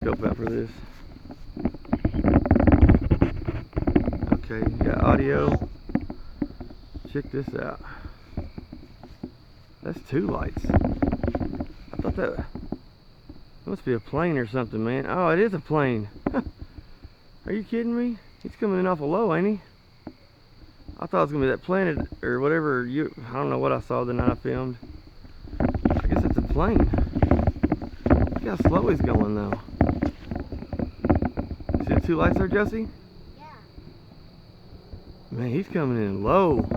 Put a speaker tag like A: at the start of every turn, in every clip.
A: Scope out for this. Okay, you got audio. Check this out. That's two lights. I thought that must be a plane or something, man. Oh, it is a plane. Are you kidding me? He's coming in awful low, ain't he? I thought it was gonna be that planet or whatever. I don't know what I saw the night I filmed. I guess it's a plane. Look how slow he's going though. See the two lights there, Jesse?
B: Yeah.
A: Man, he's coming in low.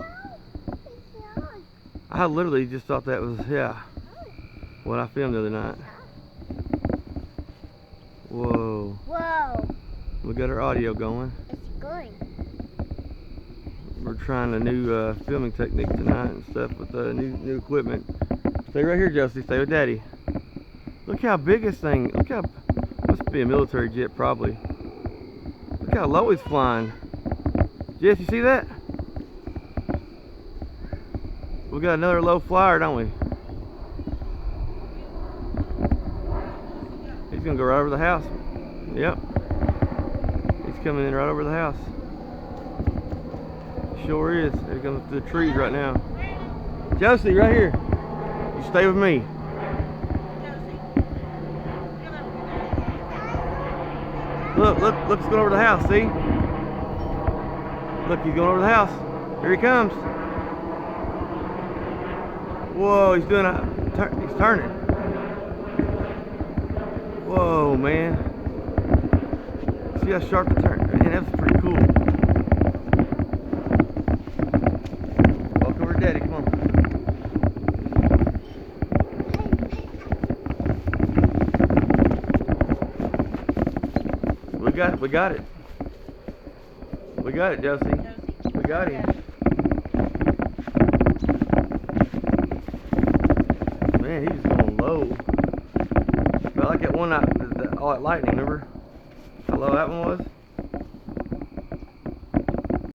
A: I literally just thought that was, yeah, what I filmed the other night. Whoa.
B: Whoa.
A: We got our audio going.
B: It's going.
A: We're trying a new filming technique tonight and stuff with new equipment. Stay right here, Josie. Stay with Daddy. Look how big this thing. Look how, must be a military jet probably. Look how low he's flying. Jess, you see that? We got another low flyer, don't we? He's gonna go right over the house. Yep. He's coming in right over the house. Sure is. He comes through the trees right now. Josie, right here. You stay with me. Look, he's going over the house, see? Look, he's going over the house. Here he comes. Whoa, he's doing he's turning. Whoa, man. See how sharp the turn? Man, that's pretty cool. Walk over to Daddy, come on. We got it. We got it, Josie. We got him. Man, he's going low. I like that one, all that lightning, remember? How low that one was?